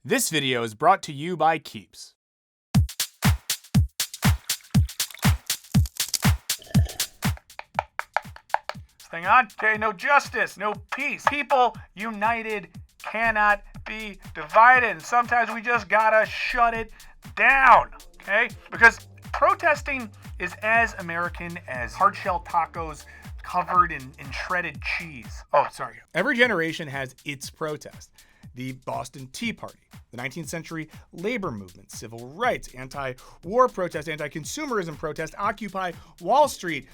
This video is brought to you by Keeps. Thing on. Okay, no justice, no peace. People united cannot be divided. And sometimes we just gotta shut it down, okay? Because protesting is as American as hard-shell tacos covered in shredded cheese. Oh, sorry. Every generation has its protest. The Boston Tea Party, the 19th century labor movement, civil rights, anti-war protest, anti-consumerism protest, Occupy Wall Street,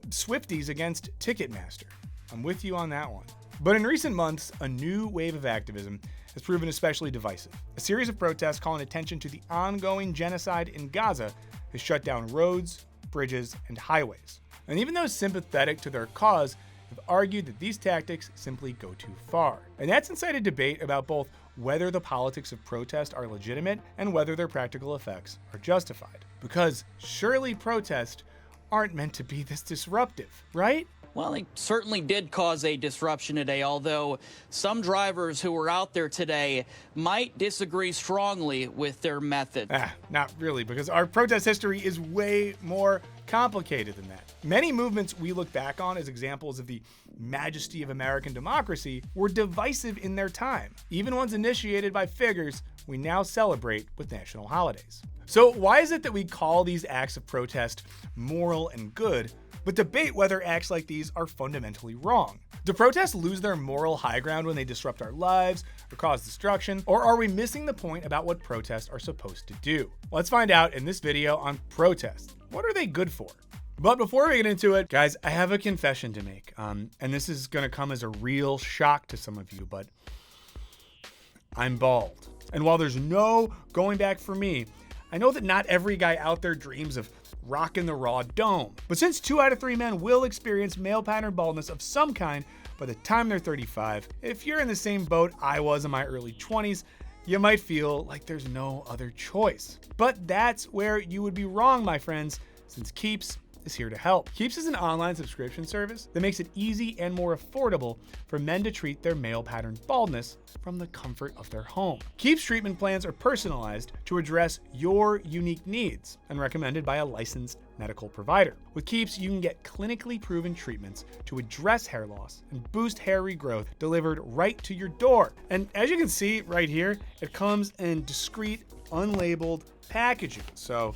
Swifties against Ticketmaster. I'm with you on that one. But in recent months, a new wave of activism has proven especially divisive. A series of protests calling attention to the ongoing genocide in Gaza has shut down roads, bridges, and highways. And even those sympathetic to their cause have argued that these tactics simply go too far. And that's incited debate about both whether the politics of protest are legitimate and whether their practical effects are justified. Because surely protests aren't meant to be this disruptive, right? Well, they certainly did cause a disruption today, although some drivers who were out there today might disagree strongly with their method. Not really, because our protest history is way more complicated than that. Many movements we look back on as examples of the majesty of American democracy were divisive in their time, even ones initiated by figures we now celebrate with national holidays. So why is it that we call these acts of protest moral and good, but debate whether acts like these are fundamentally wrong? Do protests lose their moral high ground when they disrupt our lives or cause destruction? Or are we missing the point about what protests are supposed to do? Let's find out in this video on protests. What are they good for? But before we get into it, guys, I have a confession to make. And this is gonna come as a real shock to some of you, but I'm bald. And while there's no going back for me, I know that not every guy out there dreams of rocking the raw dome. But since 2 out of 3 men will experience male pattern baldness of some kind by the time they're 35, if you're in the same boat I was in my early 20s, you might feel like there's no other choice. But that's where you would be wrong, my friends, since Keeps is here to help. Keeps is an online subscription service that makes it easy and more affordable for men to treat their male pattern baldness from the comfort of their home. Keeps treatment plans are personalized to address your unique needs and recommended by a licensed medical provider. With Keeps, you can get clinically proven treatments to address hair loss and boost hair regrowth delivered right to your door. And as you can see right here, it comes in discreet, unlabeled packaging. So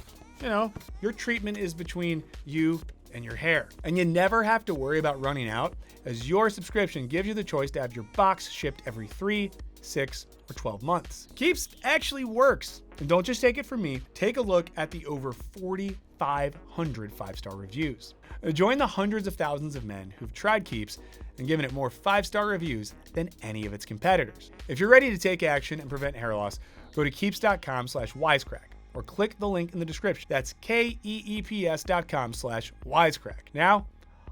your treatment is between you and your hair. And you never have to worry about running out, as your subscription gives you the choice to have your box shipped every 3, 6, or 12 months. Keeps actually works. And don't just take it from me, take a look at the over 4,500 5-star reviews. Join the hundreds of thousands of men who've tried Keeps and given it more 5-star reviews than any of its competitors. If you're ready to take action and prevent hair loss, go to keeps.com/wisecrack. or click the link in the description. That's keeps.com/wisecrack. Now,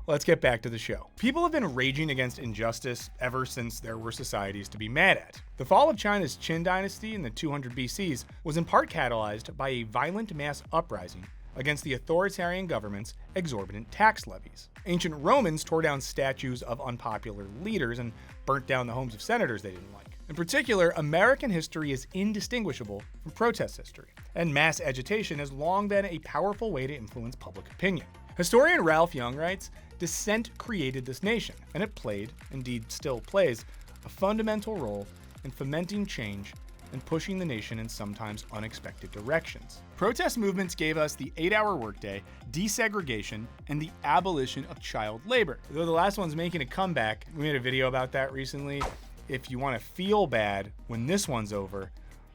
let's get back to the show. People have been raging against injustice ever since there were societies to be mad at. The fall of China's Qin dynasty in the 200 BCs was in part catalyzed by a violent mass uprising against the authoritarian government's exorbitant tax levies. Ancient Romans tore down statues of unpopular leaders and burnt down the homes of senators they didn't like. In particular, American history is indistinguishable from protest history, and mass agitation has long been a powerful way to influence public opinion. Historian Ralph Young writes, "Dissent created this nation, and it played, indeed still plays, a fundamental role in fomenting change and pushing the nation in sometimes unexpected directions." Protest movements gave us the 8-hour workday, desegregation, and the abolition of child labor. Though the last one's making a comeback, we made a video about that recently. If you want to feel bad when this one's over,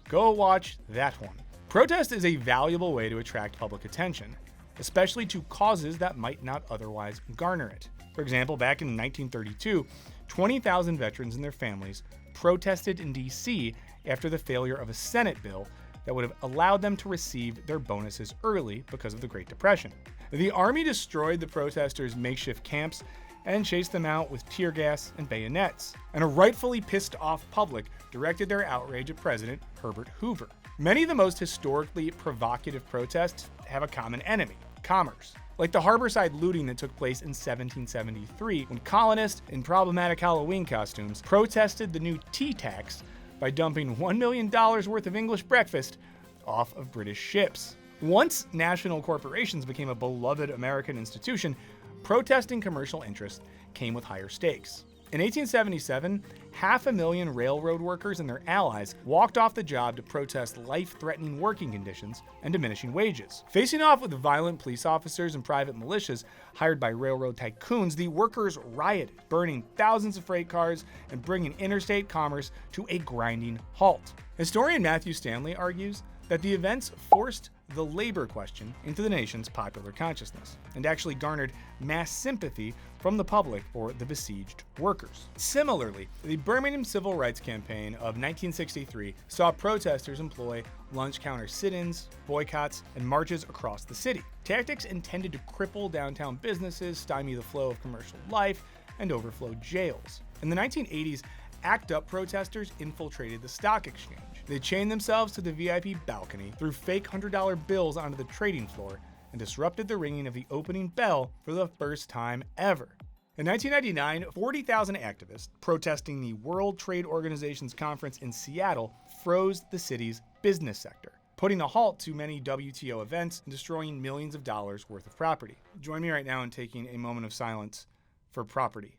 go watch that one. Protest is a valuable way to attract public attention, especially to causes that might not otherwise garner it. For example, back in 1932, 20,000 veterans and their families protested in DC after the failure of a Senate bill that would have allowed them to receive their bonuses early because of the Great Depression. The Army destroyed the protesters' makeshift camps and chased them out with tear gas and bayonets. And a rightfully pissed off public directed their outrage at President Herbert Hoover. Many of the most historically provocative protests have a common enemy: commerce. Like the harborside looting that took place in 1773 when colonists in problematic Halloween costumes protested the new tea tax by dumping $1 million worth of English breakfast off of British ships. Once national corporations became a beloved American institution, protesting commercial interest came with higher stakes. In 1877, 500,000 railroad workers and their allies walked off the job to protest life-threatening working conditions and diminishing wages. Facing off with violent police officers and private militias hired by railroad tycoons, the workers rioted, burning thousands of freight cars and bringing interstate commerce to a grinding halt. Historian Matthew Stanley argues that the events forced the labor question into the nation's popular consciousness and actually garnered mass sympathy from the public for the besieged workers. Similarly, the Birmingham Civil Rights Campaign of 1963 saw protesters employ lunch counter sit-ins, boycotts, and marches across the city. Tactics intended to cripple downtown businesses, stymie the flow of commercial life, and overflow jails. In the 1980s, ACT UP protesters infiltrated the stock exchange. They chained themselves to the VIP balcony, threw fake $100 bills onto the trading floor, and disrupted the ringing of the opening bell for the first time ever. In 1999, 40,000 activists protesting the World Trade Organization's conference in Seattle froze the city's business sector, putting a halt to many WTO events and destroying millions of dollars worth of property. Join me right now in taking a moment of silence for property.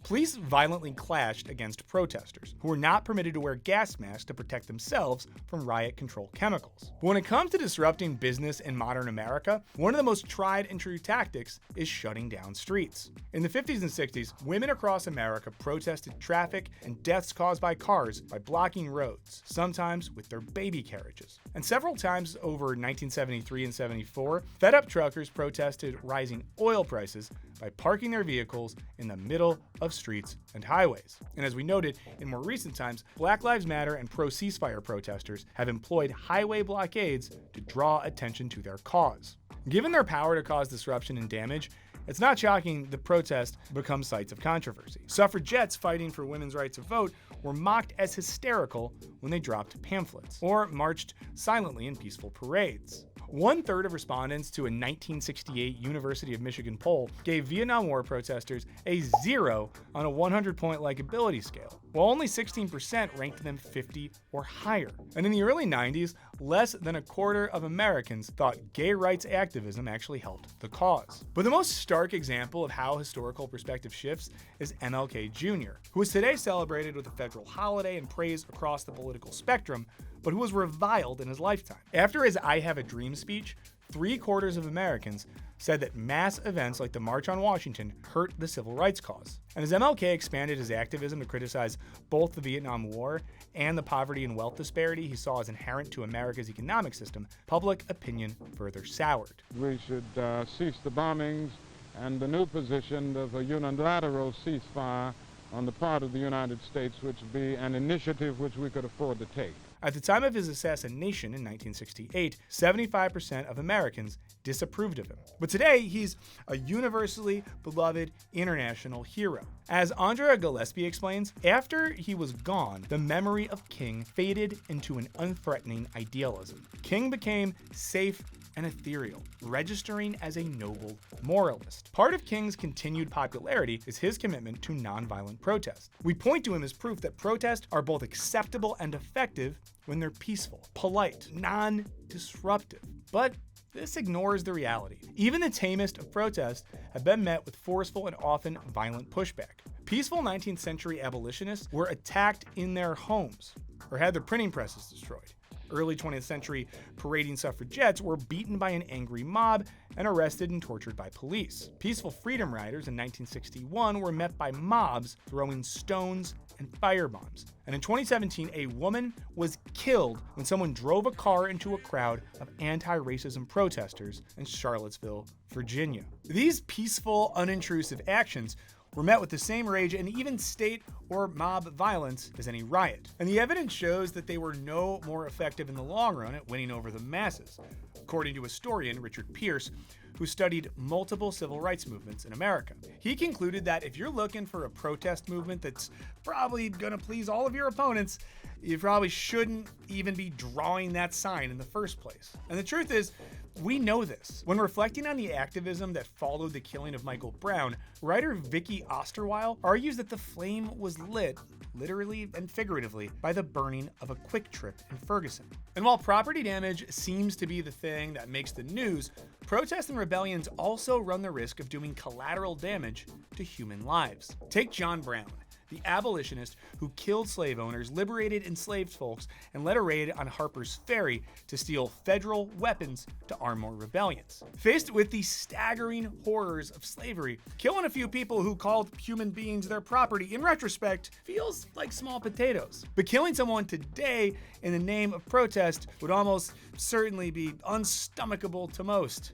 Police violently clashed against protesters, who were not permitted to wear gas masks to protect themselves from riot control chemicals. But when it comes to disrupting business in modern America, one of the most tried and true tactics is shutting down streets. In the 50s and 60s, women across America protested traffic and deaths caused by cars by blocking roads, sometimes with their baby carriages. And several times over 1973 and 74, fed-up truckers protested rising oil prices by parking their vehicles in the middle of streets and highways. And as we noted, in more recent times, Black Lives Matter and pro-ceasefire protesters have employed highway blockades to draw attention to their cause. Given their power to cause disruption and damage, it's not shocking that protests become sites of controversy. Suffragettes fighting for women's right to vote were mocked as hysterical when they dropped pamphlets or marched silently in peaceful parades. 1/3 of respondents to a 1968 University of Michigan poll gave Vietnam War protesters a 0 on a 100-point likability scale, while only 16% ranked them 50 or higher. And in the early 90s, less than a quarter of Americans thought gay rights activism actually helped the cause. But the most stark example of how historical perspective shifts is MLK Jr., who is today celebrated with a federal holiday and praised across the political spectrum, but who was reviled in his lifetime. After his I Have a Dream speech, 3/4 of Americans said that mass events like the March on Washington hurt the civil rights cause. And as MLK expanded his activism to criticize both the Vietnam War and the poverty and wealth disparity he saw as inherent to America's economic system, public opinion further soured. We should cease the bombings, and the new position of a unilateral ceasefire on the part of the United States, which would be an initiative which we could afford to take. At the time of his assassination in 1968, 75% of Americans disapproved of him. But today, he's a universally beloved international hero. As Andrea Gillespie explains, after he was gone, the memory of King faded into an unthreatening idealism. King became safe and ethereal, registering as a noble moralist. Part of King's continued popularity is his commitment to nonviolent protest. We point to him as proof that protests are both acceptable and effective when they're peaceful, polite, non-disruptive. But this ignores the reality. Even the tamest of protests have been met with forceful and often violent pushback. Peaceful 19th century abolitionists were attacked in their homes or had their printing presses destroyed. Early 20th century parading suffragettes were beaten by an angry mob and arrested and tortured by police. Peaceful freedom riders in 1961 were met by mobs throwing stones and firebombs. And in 2017, a woman was killed when someone drove a car into a crowd of anti-racism protesters in Charlottesville, Virginia. These peaceful, unintrusive actions were met with the same rage and even state or mob violence as any riot. And the evidence shows that they were no more effective in the long run at winning over the masses, according to historian Richard Pierce, who studied multiple civil rights movements in America. He concluded that if you're looking for a protest movement that's probably gonna please all of your opponents, you probably shouldn't even be drawing that sign in the first place. And the truth is, We know this. When reflecting on the activism that followed the killing of Michael Brown, writer Vicky Osterweil argues that the flame was lit, literally and figuratively, by the burning of a Quick Trip in Ferguson. And while property damage seems to be the thing that makes the news, protests and rebellions also run the risk of doing collateral damage to human lives. Take John Brown, the abolitionist who killed slave owners, liberated enslaved folks, and led a raid on Harper's Ferry to steal federal weapons to arm more rebellions. Faced with the staggering horrors of slavery, killing a few people who called human beings their property, in retrospect, feels like small potatoes. But killing someone today in the name of protest would almost certainly be unstomachable to most.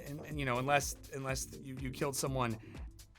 And unless you killed someone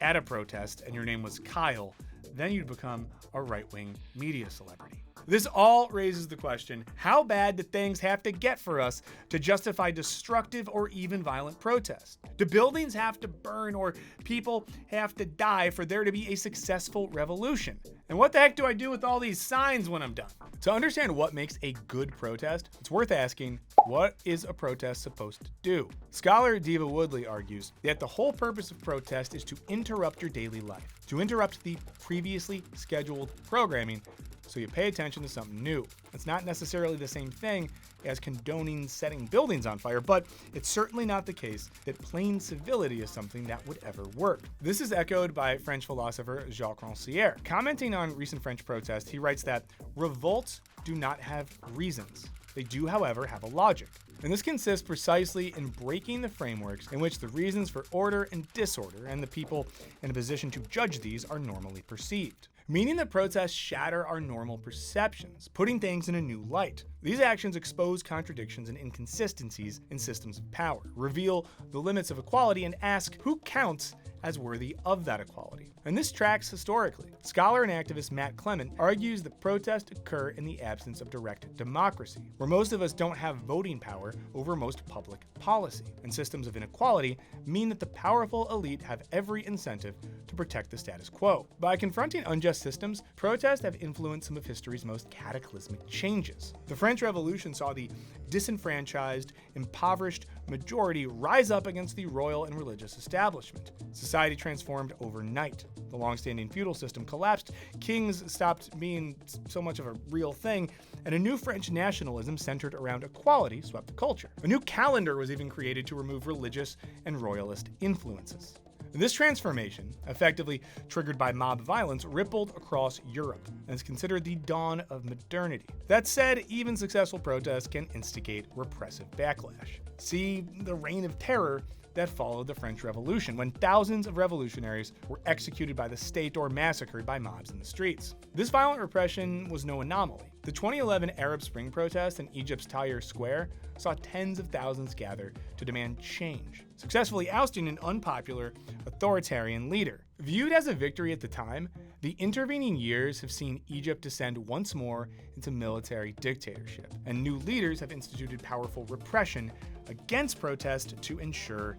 at a protest and your name was Kyle, then you'd become a right-wing media celebrity. This all raises the question, how bad do things have to get for us to justify destructive or even violent protest? Do buildings have to burn or people have to die for there to be a successful revolution? And what the heck do I do with all these signs when I'm done? To understand what makes a good protest, it's worth asking, what is a protest supposed to do? Scholar Diva Woodley argues that the whole purpose of protest is to interrupt your daily life, to interrupt the previously scheduled programming so you pay attention to something new. It's not necessarily the same thing as condoning setting buildings on fire, but it's certainly not the case that plain civility is something that would ever work. This is echoed by French philosopher Jacques Rancière. Commenting on recent French protests, he writes that revolts do not have reasons. They do, however, have a logic. And this consists precisely in breaking the frameworks in which the reasons for order and disorder and the people in a position to judge these are normally perceived. Meaning that protests shatter our normal perceptions, putting things in a new light. These actions expose contradictions and inconsistencies in systems of power, reveal the limits of equality, and ask who counts as worthy of that equality. And this tracks historically. Scholar and activist Matt Clement argues that protests occur in the absence of direct democracy, where most of us don't have voting power over most public policy. And systems of inequality mean that the powerful elite have every incentive to protect the status quo. By confronting unjust systems, protests have influenced some of history's most cataclysmic changes. The French Revolution saw the disenfranchised, impoverished majority rise up against the royal and religious establishment. Society transformed overnight. The long-standing feudal system collapsed, kings stopped being so much of a real thing, and a new French nationalism centered around equality swept the culture. A new calendar was even created to remove religious and royalist influences. This transformation, effectively triggered by mob violence, rippled across Europe and is considered the dawn of modernity. That said, even successful protests can instigate repressive backlash. See the Reign of Terror that followed the French Revolution, when thousands of revolutionaries were executed by the state or massacred by mobs in the streets. This violent repression was no anomaly. The 2011 Arab Spring protest in Egypt's Tahrir Square saw tens of thousands gather to demand change, successfully ousting an unpopular, authoritarian leader. Viewed as a victory at the time, the intervening years have seen Egypt descend once more into military dictatorship, and new leaders have instituted powerful repression against protest to ensure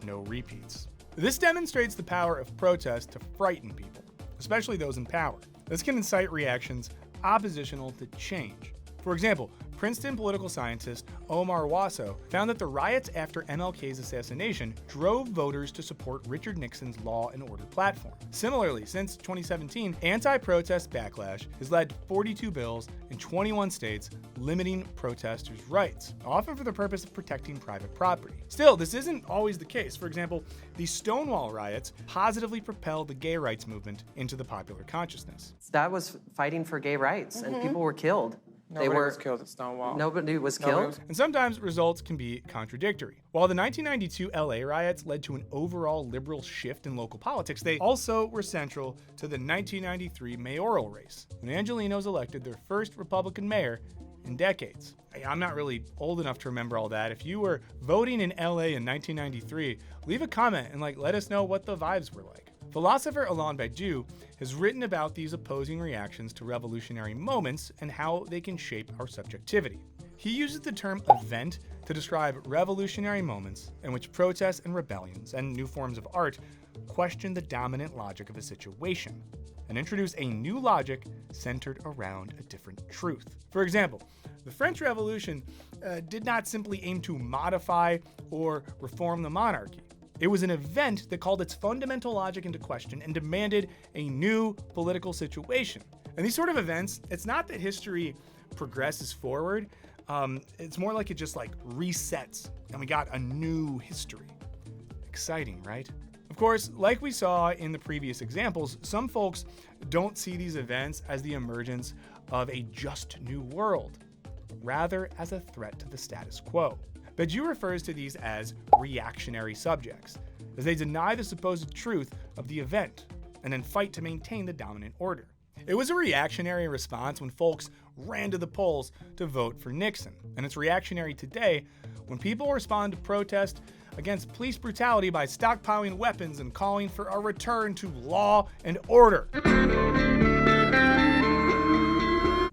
no repeats. This demonstrates the power of protest to frighten people, especially those in power. This can incite reactions oppositional to change. For example, Princeton political scientist Omar Wasso found that the riots after MLK's assassination drove voters to support Richard Nixon's law and order platform. Similarly, since 2017, anti-protest backlash has led to 42 bills in 21 states limiting protesters' rights, often for the purpose of protecting private property. Still, this isn't always the case. For example, the Stonewall riots positively propelled the gay rights movement into the popular consciousness. That was fighting for gay rights, and people were killed. Nobody was killed at Stonewall. Nobody was killed? And sometimes results can be contradictory. While the 1992 LA riots led to an overall liberal shift in local politics, they also were central to the 1993 mayoral race, when Angelenos elected their first Republican mayor in decades. I'm not really old enough to remember all that. If you were voting in LA in 1993, leave a comment and let us know what the vibes were like. Philosopher Alain Badiou has written about these opposing reactions to revolutionary moments and how they can shape our subjectivity. He uses the term event to describe revolutionary moments in which protests and rebellions and new forms of art question the dominant logic of a situation and introduce a new logic centered around a different truth. For example, The French Revolution did not simply aim to modify or reform the monarchy. It was an event that called its fundamental logic into question and demanded a new political situation. And these sort of events, it's not that history progresses forward, it's more like it just like resets and we got a new history. Exciting, right? Of course, like we saw in the previous examples, some folks don't see these events as the emergence of a just new world, rather as a threat to the status quo. Badiou refers to these as reactionary subjects, as they deny the supposed truth of the event and then fight to maintain the dominant order. It was a reactionary response when folks ran to the polls to vote for Nixon, and it's reactionary today when people respond to protest against police brutality by stockpiling weapons and calling for a return to law and order.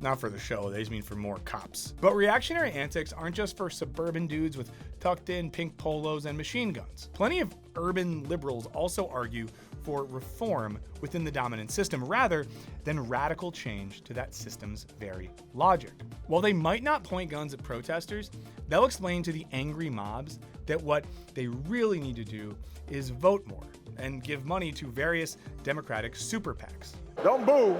Not for the show, they just mean for more cops. But reactionary antics aren't just for suburban dudes with tucked in pink polos and machine guns. Plenty of urban liberals also argue for reform within the dominant system rather than radical change to that system's very logic. While they might not point guns at protesters, they'll explain to the angry mobs that what they really need to do is vote more and give money to various Democratic super PACs. Don't boo,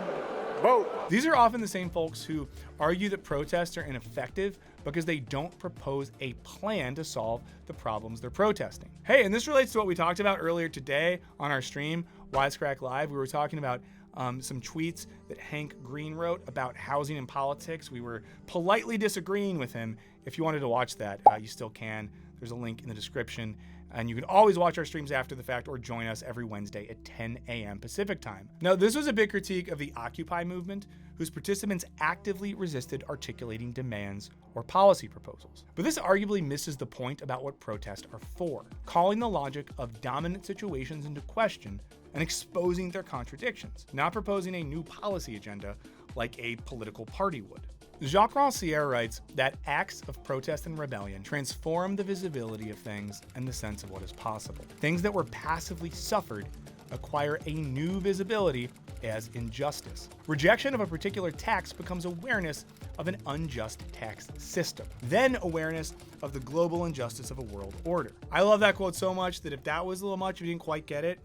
vote. These are often the same folks who argue that protests are ineffective because they don't propose a plan to solve the problems they're protesting. Hey, and this relates to what we talked about earlier today on our stream, Wisecrack Live. We were talking about some tweets that Hank Green wrote about housing and politics. We were politely disagreeing with him. If you wanted to watch that, you still can. There's a link in the description. And you can always watch our streams after the fact or join us every Wednesday at 10 a.m. Pacific time. Now, this was a big critique of the Occupy movement, whose participants actively resisted articulating demands or policy proposals. But this arguably misses the point about what protests are for, calling the logic of dominant situations into question and exposing their contradictions, not proposing a new policy agenda like a political party would. Jacques Rancière writes that acts of protest and rebellion transform the visibility of things and the sense of what is possible. Things that were passively suffered acquire a new visibility as injustice. Rejection of a particular tax becomes awareness of an unjust tax system, then awareness of the global injustice of a world order. I love that quote so much that if that was a little much, if you didn't quite get it,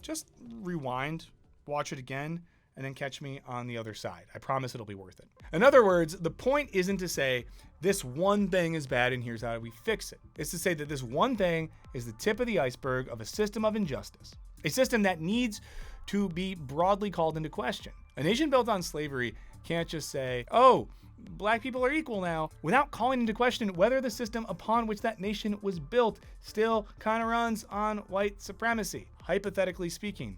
just rewind, watch it again, and then catch me on the other side. I promise it'll be worth it. In other words, the point isn't to say this one thing is bad and here's how we fix it. It's to say that this one thing is the tip of the iceberg of a system of injustice, a system that needs to be broadly called into question. A nation built on slavery can't just say, oh, black people are equal now, without calling into question whether the system upon which that nation was built still kind of runs on white supremacy, hypothetically speaking.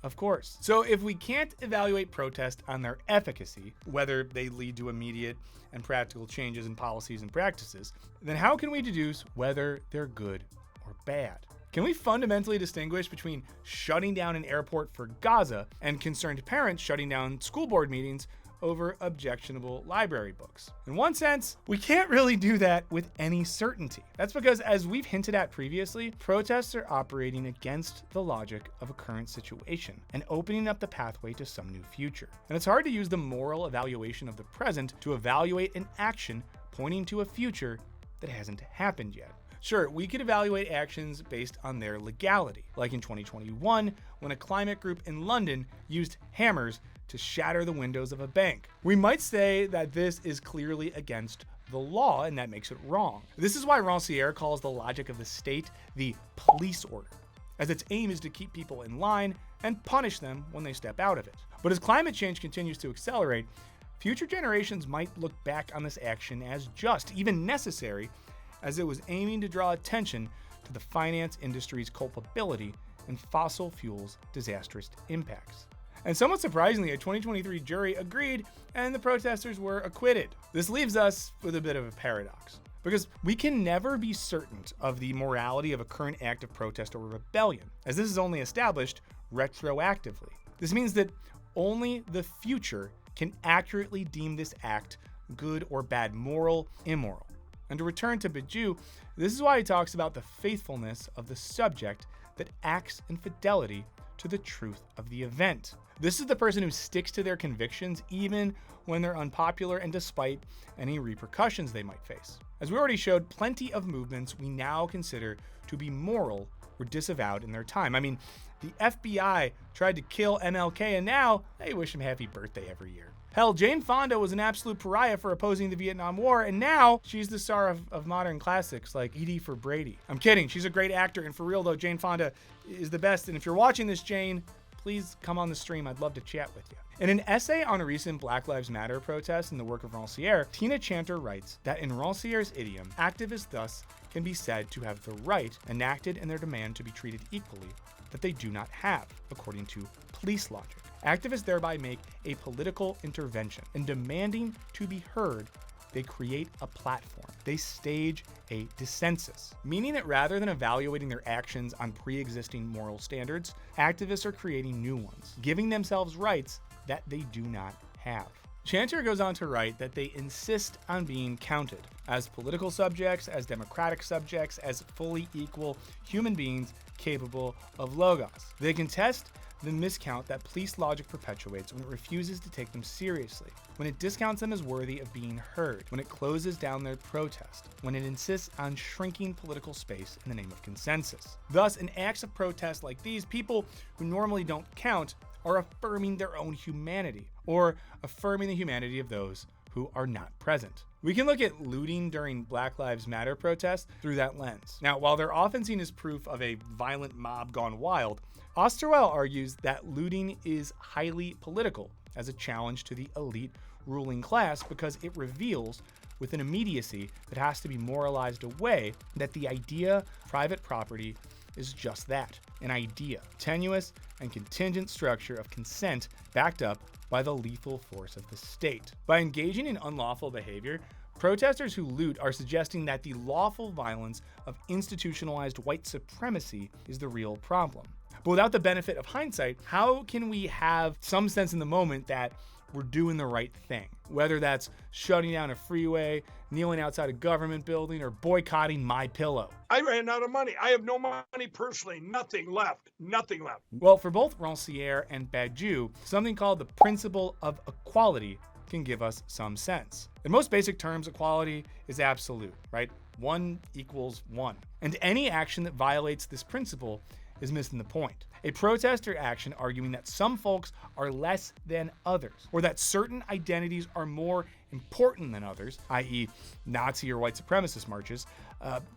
Of course. So if we can't evaluate protest on their efficacy, whether they lead to immediate and practical changes in policies and practices, then how can we deduce whether they're good or bad? Can we fundamentally distinguish between shutting down an airport for Gaza and concerned parents shutting down school board meetings over objectionable library books? In one sense, we can't really do that with any certainty. That's because, as we've hinted at previously, protests are operating against the logic of a current situation and opening up the pathway to some new future. And it's hard to use the moral evaluation of the present to evaluate an action pointing to a future that hasn't happened yet. Sure, we could evaluate actions based on their legality, like in 2021, when a climate group in London used hammers to shatter the windows of a bank. We might say that this is clearly against the law and that makes it wrong. This is why Rancière calls the logic of the state the police order, as its aim is to keep people in line and punish them when they step out of it. But as climate change continues to accelerate, future generations might look back on this action as just, even necessary, as it was aiming to draw attention to the finance industry's culpability in fossil fuels' disastrous impacts. And somewhat surprisingly, a 2023 jury agreed and the protesters were acquitted. This leaves us with a bit of a paradox, because we can never be certain of the morality of a current act of protest or rebellion, as this is only established retroactively. This means that only the future can accurately deem this act good or bad, moral, immoral. And to return to Badiou, this is why he talks about the faithfulness of the subject that acts in fidelity to the truth of the event. This is the person who sticks to their convictions even when they're unpopular and despite any repercussions they might face. As we already showed, plenty of movements we now consider to be moral were disavowed in their time. I mean, the FBI tried to kill MLK and now they wish him happy birthday every year. Hell, Jane Fonda was an absolute pariah for opposing the Vietnam War, and now she's the star of modern classics like E.D. for Brady. I'm kidding, she's a great actor, and for real though, Jane Fonda is the best, and if you're watching this, Jane, please come on the stream, I'd love to chat with you. In an essay on a recent Black Lives Matter protest in the work of Rancière, Tina Chanter writes that in Rancière's idiom, activists thus can be said to have the right enacted in their demand to be treated equally that they do not have, according to police logic. Activists thereby make a political intervention. In demanding to be heard, they create a platform. They stage a dissensus, meaning that rather than evaluating their actions on pre-existing moral standards, activists are creating new ones, giving themselves rights that they do not have. Chanter goes on to write that they insist on being counted as political subjects, as democratic subjects, as fully equal human beings capable of logos. They contest the miscount that police logic perpetuates when it refuses to take them seriously, when it discounts them as worthy of being heard, when it closes down their protest, when it insists on shrinking political space in the name of consensus. Thus, in acts of protest like these, people who normally don't count are affirming their own humanity, or affirming the humanity of those who are not present. We can look at looting during Black Lives Matter protests through that lens. Now, while they're often seen as proof of a violent mob gone wild, Osterwell argues that looting is highly political as a challenge to the elite ruling class because it reveals with an immediacy that has to be moralized away that the idea of private property is just that, an idea, tenuous and contingent structure of consent backed up by the lethal force of the state. By engaging in unlawful behavior, protesters who loot are suggesting that the lawful violence of institutionalized white supremacy is the real problem. But without the benefit of hindsight, how can we have some sense in the moment that we're doing the right thing? Whether that's shutting down a freeway, kneeling outside a government building, or boycotting MyPillow. I ran out of money. I have no money personally. Nothing left. Nothing left. Well, for both Rancière and Badiou, something called the principle of equality can give us some sense. In most basic terms, equality is absolute, right? 1 equals 1. And any action that violates this principle is missing the point. A protester action arguing that some folks are less than others, or that certain identities are more important than others, i.e. Nazi or white supremacist marches,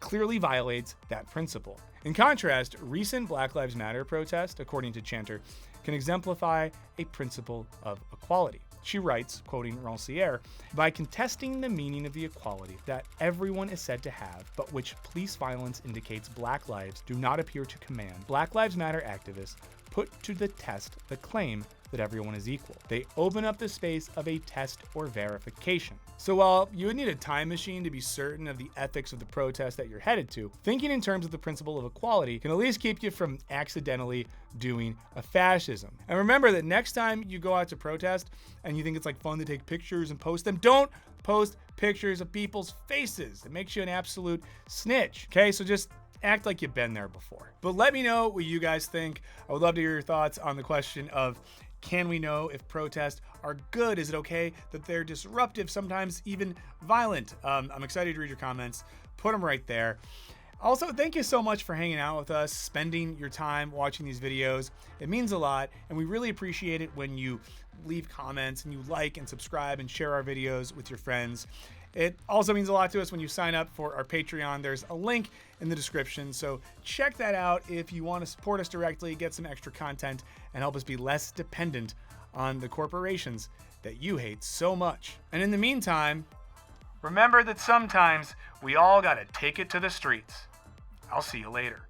clearly violates that principle. In contrast, recent Black Lives Matter protests, according to Chanter, can exemplify a principle of equality. She writes, quoting Rancière, by contesting the meaning of the equality that everyone is said to have, but which police violence indicates Black lives do not appear to command, Black Lives Matter activists put to the test the claim that everyone is equal. They open up the space of a test or verification. So while you would need a time machine to be certain of the ethics of the protest that you're headed to, thinking in terms of the principle of equality can at least keep you from accidentally doing a fascism. And remember that next time you go out to protest and you think it's like fun to take pictures and post them, don't post pictures of people's faces. It makes you an absolute snitch. Okay, so just act like you've been there before. But let me know what you guys think. I would love to hear your thoughts on the question of, can we know if protests are good? Is it okay that they're disruptive, sometimes even violent? I'm excited to read your comments. Put them right there. Also, thank you so much for hanging out with us, spending your time watching these videos. It means a lot, and we really appreciate it when you leave comments and you like and subscribe and share our videos with your friends. It also means a lot to us when you sign up for our Patreon. There's a link in the description, so check that out if you want to support us directly, get some extra content, and help us be less dependent on the corporations that you hate so much. And in the meantime, Remember that sometimes we all gotta take it to the streets. I'll see you later.